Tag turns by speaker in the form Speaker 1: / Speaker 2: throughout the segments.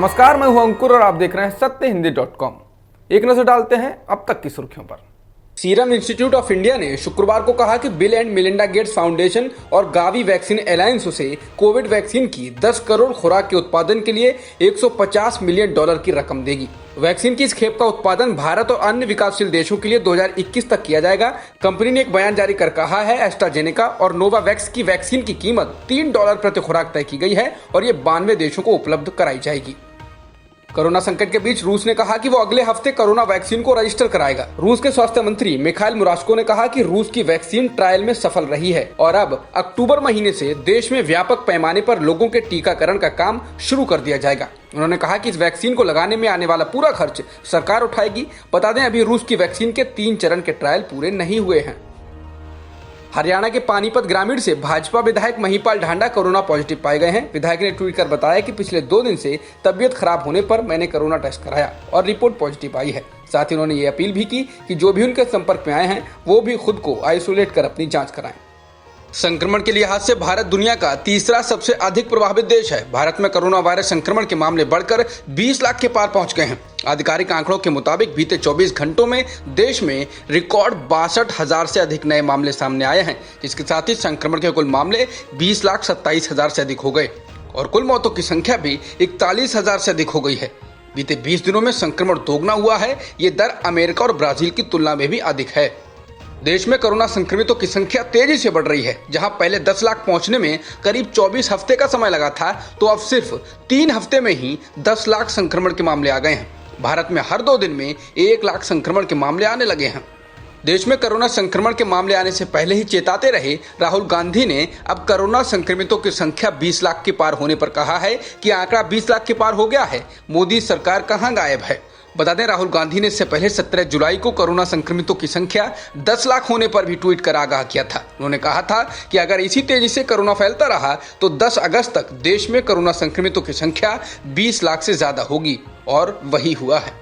Speaker 1: नमस्कार, मैं हूं अंकुर और आप देख रहे हैं सत्यहिंदी.com। एक नजर डालते हैं अब तक की सुर्खियों पर। सीरम इंस्टीट्यूट ऑफ इंडिया ने शुक्रवार को कहा कि bill and Melinda Gates foundation और गावी वैक्सीन अलायंस से कोविड वैक्सीन की 10 करोड़ खुराक के उत्पादन के लिए $150 मिलियन की रकम देगी। वैक्सीन की इस खेप का उत्पादन भारत और अन्य विकासशील देशों के लिए 2021 तक किया जाएगा। कंपनी ने एक बयान जारी कर कहा है, एस्ट्राजेनेका और नोवावैक्स की वैक्सीन की कीमत $3 प्रति खुराक तय की गई है और ये 92 देशों को उपलब्ध कराई जाएगी। कोरोना संकट के बीच रूस ने कहा कि वो अगले हफ्ते कोरोना वैक्सीन को रजिस्टर कराएगा। रूस के स्वास्थ्य मंत्री मिखाइल मुराशको ने कहा कि रूस की वैक्सीन ट्रायल में सफल रही है और अब अक्टूबर महीने से देश में व्यापक पैमाने पर लोगों के टीकाकरण का काम शुरू कर दिया जाएगा। उन्होंने कहा कि इस वैक्सीन को लगाने में आने वाला पूरा खर्च सरकार उठाएगी। बता दें, अभी रूस की वैक्सीन के 3 चरण के ट्रायल पूरे नहीं हुए हैं। हरियाणा के पानीपत ग्रामीण से भाजपा विधायक महिपाल ढांडा कोरोना पॉजिटिव पाए गए हैं। विधायक ने ट्वीट कर बताया कि पिछले 2 दिन से तबियत खराब होने पर मैंने कोरोना टेस्ट कराया और रिपोर्ट पॉजिटिव आई है। साथ ही उन्होंने ये अपील भी की कि जो भी उनके संपर्क में आए हैं वो भी खुद को आइसोलेट कर अपनी जांच कराएं। संक्रमण के लिहाज से भारत दुनिया का तीसरा सबसे अधिक प्रभावित देश है। भारत में कोरोना वायरस संक्रमण के मामले बढ़कर 20 लाख के पार पहुंच गए हैं। आधिकारिक आंकड़ों के मुताबिक बीते 24 घंटों में देश में रिकॉर्ड 62,000 से अधिक नए मामले सामने आए हैं, जिसके साथ ही संक्रमण के कुल मामले 20,27,000 से अधिक हो गए और कुल मौतों की संख्या भी 41,000 से अधिक हो गई है। बीते 20 दिनों में संक्रमण दोगुना हुआ है। ये दर अमेरिका और ब्राजील की तुलना में भी अधिक है। देश में कोरोना संक्रमितों की संख्या तेजी से बढ़ रही है। जहां पहले 10 लाख पहुंचने में करीब 24 हफ्ते का समय लगा था, तो अब सिर्फ 3 हफ्ते में ही 10 लाख संक्रमण के मामले आ गए हैं। भारत में हर 2 दिन में 1 लाख संक्रमण के मामले आने लगे हैं। देश में कोरोना संक्रमण के मामले आने से पहले ही चेताते रहे राहुल गांधी ने अब कोरोना संक्रमितों की संख्या 20 लाख के पार होने पर कहा है कि आंकड़ा 20 लाख के पार हो गया है। मोदी सरकार कहां गायब है। बता दें, राहुल गांधी ने इससे पहले 17 जुलाई को कोरोना संक्रमितों की संख्या 10 लाख होने पर भी ट्वीट कर आगाह किया था। उन्होंने कहा था कि अगर इसी तेजी से कोरोना फैलता रहा तो 10 अगस्त तक देश में कोरोना संक्रमितों की संख्या 20 लाख से ज्यादा होगी और वही हुआ है।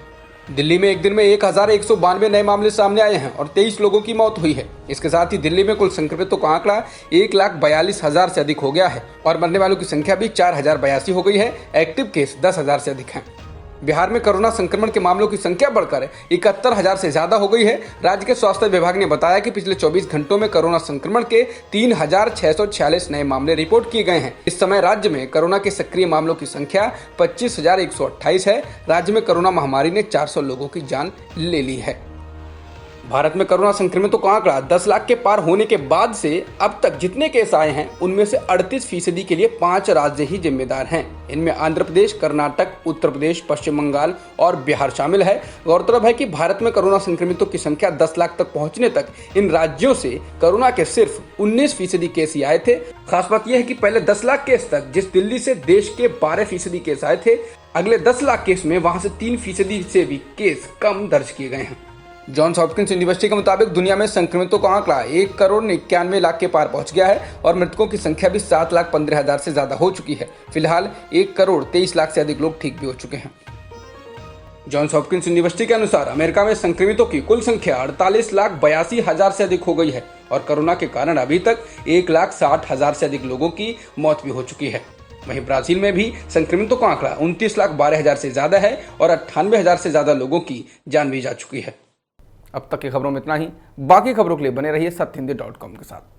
Speaker 1: दिल्ली में एक दिन में 1192 नए मामले सामने आए हैं और 23 लोगों की मौत हुई है। इसके साथ ही दिल्ली में कुल संक्रमितों का आंकड़ा 1,42,000 से अधिक हो गया है और मरने वालों की संख्या भी 4,082 हो गई है। एक्टिव केस 10,000 से अधिक हैं। बिहार में कोरोना संक्रमण के मामलों की संख्या बढ़कर 71,000 से ज्यादा हो गई है। राज्य के स्वास्थ्य विभाग ने बताया कि पिछले 24 घंटों में कोरोना संक्रमण के 3,646 नए मामले रिपोर्ट किए गए हैं। इस समय राज्य में कोरोना के सक्रिय मामलों की संख्या 25,128 है। राज्य में कोरोना महामारी ने 400 लोगों की जान ले ली है। भारत में कोरोना संक्रमितों का आंकड़ा 10 लाख के पार होने के बाद से अब तक जितने केस आए हैं उनमें से 38% के लिए 5 राज्य ही जिम्मेदार हैं। इनमें आंध्र प्रदेश, कर्नाटक, उत्तर प्रदेश, पश्चिम बंगाल और बिहार शामिल है। गौरतलब है कि भारत में कोरोना संक्रमितों की संख्या 10 लाख तक पहुंचने तक इन राज्यों से कोरोना के सिर्फ 19% केस ही आए थे। खास बात यह है कि पहले 10 लाख केस तक जिस दिल्ली से देश के 12% केस आए थे, अगले 10 लाख केस में वहां से 3% से भी केस कम दर्ज किए गए हैं। जॉन्स हॉपकिंस यूनिवर्सिटी के मुताबिक दुनिया में संक्रमितों का आंकड़ा 1,91 लाख के पार पहुंच गया है और मृतकों की संख्या भी 7,15,000 से ज्यादा हो चुकी है। फिलहाल 1,23 लाख से अधिक लोग ठीक भी हो चुके हैं। जॉन्स हॉपकिंस यूनिवर्सिटी के अनुसार अमेरिका में संक्रमितों की कुल संख्या 48,82,000 से अधिक हो गई है और कोरोना के कारण अभी तक 1,60,000 से अधिक लोगों की मौत भी हो चुकी है। वहीं ब्राजील में भी संक्रमितों का आंकड़ा 29,12,000 से ज्यादा है और 98,000 से ज्यादा लोगों की जान भी जा चुकी है। अब तक की खबरों में इतना ही। बाकी खबरों के लिए बने रहिए सत्यहिंदी.com के साथ।